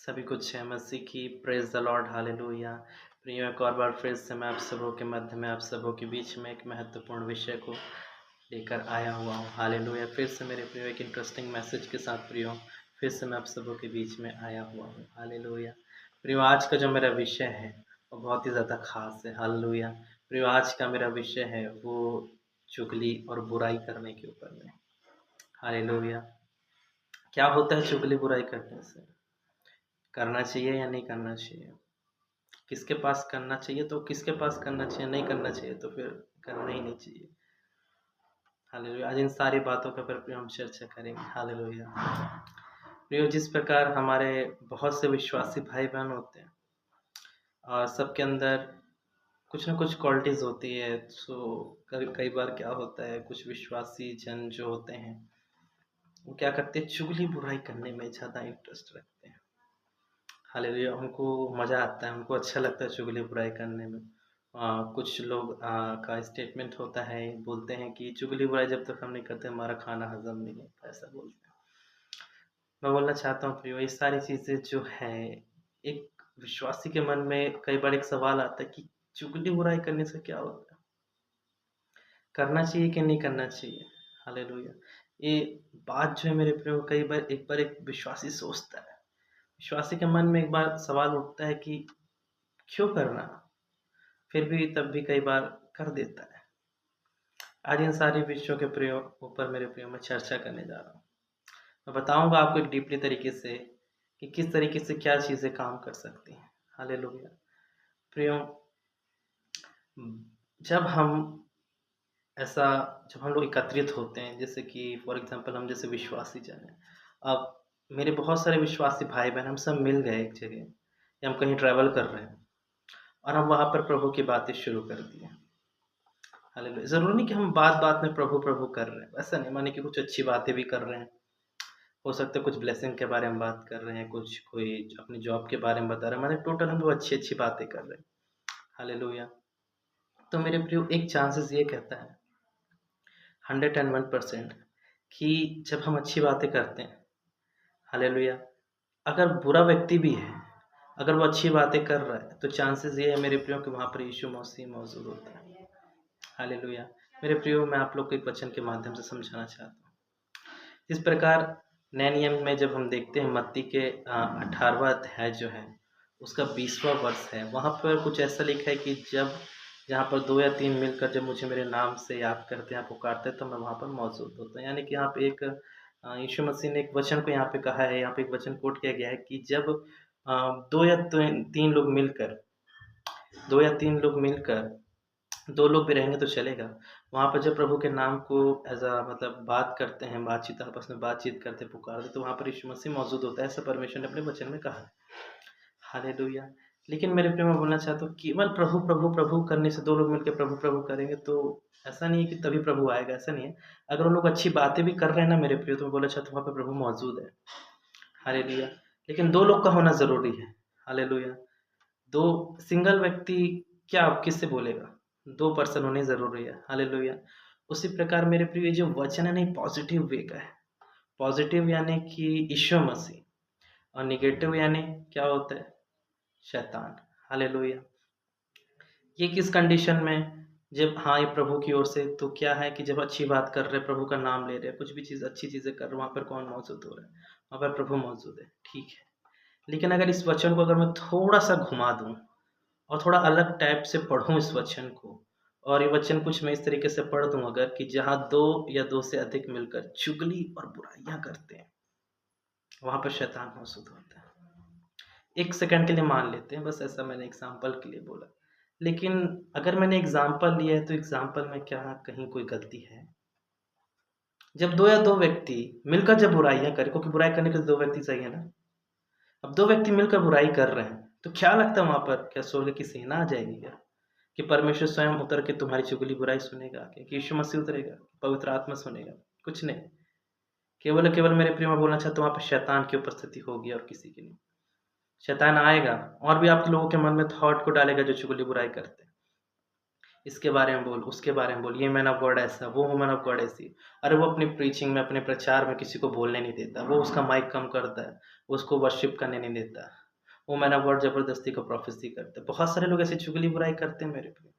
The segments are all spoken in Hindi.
सभी कुछ है मसीह की प्रेज़ द लॉर्ड हालेलुया। प्रियो एक और बार फिर से मैं आप सबों के मध्य में, आप सबों के बीच में एक महत्वपूर्ण विषय को लेकर आया हुआ हूँ। हालेलुया। फिर से मेरे प्रियो एक इंटरेस्टिंग मैसेज के साथ प्रियो फिर से मैं आप सबों के बीच में आया हुआ हूँ। हालेलुया। प्रियो आज का जो मेरा विषय है वो बहुत ही ज़्यादा ख़ास है। हालेलुया। प्रियो आज का मेरा विषय है वो चुगली और बुराई करने के ऊपर में। हालेलुया। क्या होता है चुगली बुराई करने से? करना चाहिए या नहीं करना चाहिए? किसके पास करना चाहिए तो किसके पास करना चाहिए, नहीं करना चाहिए तो फिर करना ही नहीं चाहिए। हालेलुया। आज इन सारी बातों के ऊपर पे हम चर्चा करेंगे। हालेलुया। प्रियो जिस प्रकार हमारे बहुत से विश्वासी भाई-बहन होते हैं और सबके अंदर कुछ न कुछ क्वालिटीज़ होती है। सो कई कई बार क्या होता है, कुछ विश्वासी जन जो होते हैं, वो क्या करते हैं, चुगली बुराई करने में ज़्यादा इंटरेस्ट रखते हैं। हालेलुया। उनको मज़ा आता है, उनको अच्छा लगता है चुगली बुराई करने में। कुछ लोग का स्टेटमेंट होता है, बोलते हैं कि चुगली बुराई जब तक हम नहीं करते हमारा खाना हज़म नहीं होता, ऐसा बोलते हैं। मैं बोलना चाहता हूँ प्रियो ये सारी चीज़ें जो हैं, एक विश्वासी के मन में कई बार एक सवाल आता है कि चुगली बुराई करने से क्या होता है? करना चाहिए कि नहीं करना चाहिए? हालेलुया। ये बात जो है मेरे प्रियो कई बार एक विश्वासी सोचता है। विश्वासी के मन में एक बार सवाल उठता है कि क्यों करना? फिर भी तब भी कई बार कर देता है। आज इन सारे विषयों के प्रयोग ऊपर मेरे प्रियो मैं चर्चा करने जा रहा हूँ। मैं बताऊँगा आपको एक डीपली तरीके से कि किस तरीके से क्या चीज़ें काम कर सकती हैं। हालेलुया। प्रियो जब हम ऐसा जब हम लोग एकत्रित होते हैं जैसे कि फॉर एग्ज़ाम्पल हम जैसे विश्वासी जन हैं। अब मेरे बहुत सारे विश्वासी भाई-बहन हम सब मिल गए एक जगह या हम कहीं ट्रैवल कर रहे हैं और हम वहाँ पर प्रभु की बातें शुरू कर दी हैं। हालेलुया। ज़रूरी नहीं कि हम बात-बात में प्रभु, प्रभु कर रहे हैं, ऐसा नहीं माने कि कुछ अच्छी बातें भी कर रहे हैं। हो सकता है कुछ ब्लेसिंग के बारे में बात कर रहे हैं, कुछ कोई अपनी जॉब के बारे में बता रहा है, माने टोटल हम लोग अच्छी-अच्छी बातें कर रहे हैं। हालेलुया। तो मेरे प्रियो एक चांसेस ये कहता है 101% कि जब हम अच्छी बातें करते हैं, हालेलुया, अगर बुरा व्यक्ति भी है, अगर वो अच्छी बातें कर रहा है, तो चांसेस ये है मेरे प्रियो कि वहाँ पर यीशु मसीह मौजूद होता है। हालेलुया। मेरे प्रियो मैं आप लोग को एक वचन के माध्यम से समझाना चाहता हूँ। इस प्रकार नए नियम में जब हम देखते हैं मत्ती के 18वाँ अध्याय जो है, उसका 20वाँ वर्ष है, वहाँ पर कुछ ऐसा लिखा है कि जब जहाँ पर 2 या 3 मिलकर जब मुझे मेरे नाम से याद करते हैं, पुकारते हैं, तो मैं वहाँ पर मौजूद होता हूँ। यानी कि यहाँ पे एक यीशु मसीह ने एक वचन को यहाँ पे कहा है, यहाँ पे एक वचन कोट किया गया है कि जब 2 या 3 लोग मिलकर 2 या 3 लोग मिलकर 2 लोग भी रहेंगे तो चलेगा। वहाँ पर जब प्रभु के नाम को एज़ अ मतलब बात करते हैं, बातचीत आपस में बातचीत करते, पुकारते, तो वहाँ पर यीशु मसीह मौजूद होता है, ऐसा परमेश्वर ने अपने वचन में कहा है। हालेलुया! लेकिन मेरे प्रिय मैं बोलना चाहता हूँ केवल प्रभु, प्रभु, प्रभु करने से 2 लोग मिलके प्रभु, प्रभु करेंगे तो ऐसा नहीं है कि तभी प्रभु आएगा, ऐसा नहीं है। अगर वो लोग अच्छी बातें भी कर रहे हैं ना मेरे प्रिय तो मैं बोलना चाहता हूँ वहाँ पे प्रभु मौजूद है। हालेलुया! लेकिन 2 लोग का होना ज़रूरी है। हालेलुया! 2 सिंगल व्यक्ति क्या किससे बोलेगा? 2 पर्सन होने ज़रूरी है। हालेलुया! उसी प्रकार मेरे प्रिय ये जो वचन है ना ये पॉज़िटिव वे का है। पॉज़िटिव यानी कि यीशु मसीह और नेगेटिव यानी क्या होता है? शैतान। हालेलुया! ये किस कंडीशन में? जब हाँ, ये प्रभु की ओर से तो क्या है कि जब अच्छी बात कर रहे हैं, प्रभु का नाम ले रहे हैं, कुछ भी चीज़ अच्छी चीज़ें कर रहे हैं, वहाँ पर कौन मौजूद हो रहा है? वहाँ पर प्रभु मौजूद है, ठीक है। लेकिन अगर इस वचन को अगर मैं थोड़ा-सा घुमा दूँ और थोड़ा अलग टाइप से पढ़ूँ इस वचन को और ये वचन कुछ मैं इस तरीके से पढ़ दूँ अगर कि जहाँ 2 या 2 से अधिक मिलकर चुगली और बुराइयाँ करते हैं, वहाँ पर शैतान मौजूद होता है। 1 सेकंड के लिए मान लेते हैं, बस ऐसा मैंने एग्ज़ाम्पल के लिए बोला। लेकिन अगर मैंने एग्ज़ाम्पल लिया है, तो एग्ज़ाम्पल में क्या कहीं कोई गलती है? जब 2 या 2 व्यक्ति मिलकर जब बुराइयाँ करें क्योंकि बुराई करने के लिए 2 व्यक्ति चाहिए ना। अब 2 व्यक्ति मिलकर बुराई कर रहे हैं, तो क्या लगता है वहाँ पर क्या स्वर्ग की सेना आ जाएगी क्या? कि परमेश्वर स्वयं उतर के तुम्हारी चुगली बुराई सुनेगा क्या? कि यीशु मसीह उतरेगा? पवित्र आत्मा सुनेगा? कुछ नहीं। केवल और केवल मेरे प्रिय मैं बोलना चाहता हूँ वहाँ पे शैतान की उपस्थिति होगी और किसी की नहीं। शैतान आएगा और भी आप लोगों के मन में थॉट को डालेगा जो चुगली बुराई करते हैं। इसके बारे में बोल, उसके बारे में बोल, ये मैन ऑफ गॉड ऐसा, वो वुमन ऑफ गॉड ऐसी। अरे वो अपनी प्रीचिंग में, अपने प्रचार में किसी को बोलने नहीं देता, वो उसका माइक कम करता है, वो उसको वर्शिप करने नहीं देता, वो मैन ऑफ गॉड ज़बरदस्ती को प्रोफेसी करता है। बहुत सारे लोग ऐसी चुगली बुराई करते हैं मेरे पे।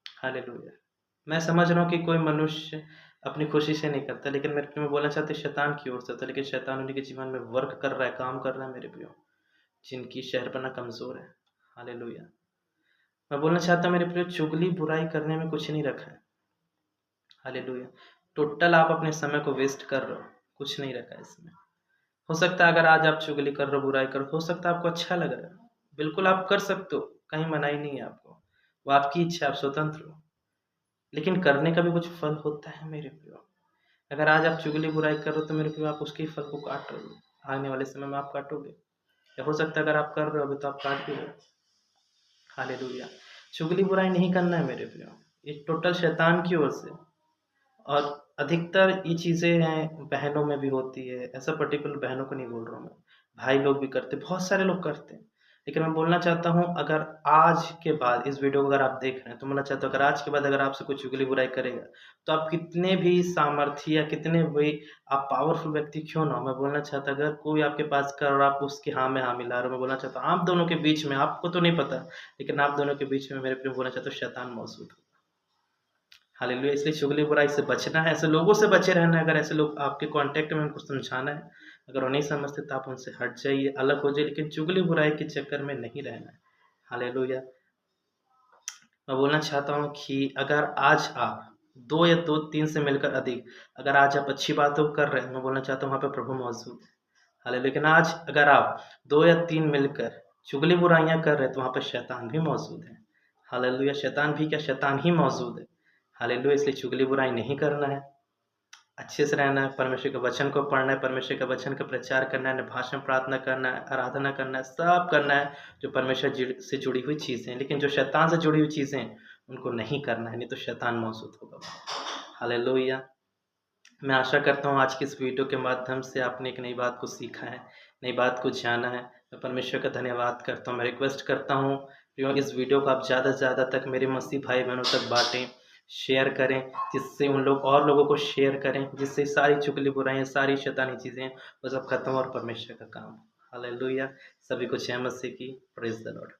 हालेलुया। मैं समझ रहा हूँ कि कोई मनुष्य अपनी खुशी से नहीं करता, लेकिन मेरे प्रियो मैं बोलना चाहता हूँ शैतान की ओर से होता है, लेकिन शैतान उन्हीं के जीवन में वर्क कर रहा है, काम कर रहा है मेरे प्रियो, जिनकी शहरपना कमज़ोर है। हालेलुया। मैं बोलना चाहता हूँ मेरे प्रियो, चुगली बुराई करने में कुछ नहीं रखा है। हालेलुया। टोटल आप अपने समय को वेस्ट कर रहे हो, कुछ नहीं रखा है इसमें। हो सकता है अगर आज आप चुगली कर रहे हो, बुराई कर रहे हो सकता है आपको अच्छा लग रहा है, बिल्कुल आप कर सकते हो, कहीं मनाही नहीं है आपको, वो आपकी इच्छा, आप स्वतंत्र हो, लेकिन करने का भी कुछ फल होता है मेरे प्रियो। अगर आज आप चुगली बुराई कर रहे हो तो मेरे प्रियो आप उसके फल को काट रहे हो, आने वाले समय में आप काटोगे, या हो सकता है अगर आप कर रहे हो अभी तो आप काट भी रहे हो। हालेलुया। चुगली बुराई नहीं करना है मेरे प्रियो, ये टोटल शैतान की ओर से। और अधिकतर ये चीज़ें हैं बहनों में भी होती है, ऐसा पर्टिकुलर बहनों को नहीं बोल रहा हूँ मैं, भाई लोग भी करते, बहुत सारे लोग करते हैं। लेकिन मैं बोलना चाहता हूँ अगर आज के बाद इस वीडियो को अगर आप देख रहे हैं तो बोलना चाहता हूँ अगर आज के बाद अगर आपसे कोई चुगली बुराई करेगा तो आप कितने भी सामर्थ्य या कितने भी आप पावरफुल व्यक्ति क्यों ना हो, मैं बोलना चाहता अगर कोई आपके पास कर और आप उसके हाँ में हाँ मिला रहे हो, मैं बोलना चाहता हूँ आप दोनों के बीच में, आपको तो नहीं पता, लेकिन आप दोनों के बीच में मेरे प्रिय बोलना चाहता हूँ शैतान मौजूद है। हालेलुया। इसलिए चुगली बुराई से बचना है, ऐसे लोगों से बचे रहना है, अगर ऐसे लोग आपके कॉन्टैक्ट में उनको समझाना है, अगर वो नहीं समझते तो आप उनसे हट जाइए, अलग हो जाइए, लेकिन चुगली बुराई के चक्कर में नहीं रहना है। हालेलुया। मैं बोलना चाहता हूँ कि अगर आज आप 2 या 2-3 से मिलकर अधिक, अगर आज आप अच्छी बातों को कर रहे हैं, मैं बोलना चाहता हूँ वहाँ पे प्रभु मौजूद है। हालेलुया। लेकिन आज अगर आप 2 या 3 मिलकर चुगली बुराइयाँ कर रहे हैं, तो वहाँ पे शैतान भी मौजूद है। हालेलुया। शैतान भी क्या, शैतान ही मौजूद है। हालेलुया। इसलिए चुगली बुराई नहीं करना है, अच्छे से रहना है, परमेश्वर के वचन को पढ़ना है, परमेश्वर के वचन का प्रचार करना है, भाषण प्रार्थना करना है, आराधना करना है, सब करना है जो परमेश्वर से जुड़ी हुई चीज़ें हैं। लेकिन जो शैतान से जुड़ी हुई चीज़ें हैं, उनको नहीं करना है, नहीं तो शैतान मौजूद होगा। हालेलुया। मैं आशा करता हूँ आज की इस वीडियो के माध्यम से आपने एक नई बात को सीखा है, नई बात को जाना है। मैं परमेश्वर का धन्यवाद करता हूँ। मैं रिक्वेस्ट करता हूँ प्रियो इस वीडियो को आप ज़्यादा से ज़्यादा तक मेरे मसीह भाई बहनों तक बाँटें, शेयर करें, जिससे उन लोग और लोगों को शेयर करें, जिससे सारी चुगली बुराइयाँ, सारी शैतानी चीज़ें वो सब खत्म हो और परमेश्वर का काम। हालेलुया। सभी को जय मसीह की। Praise the Lord.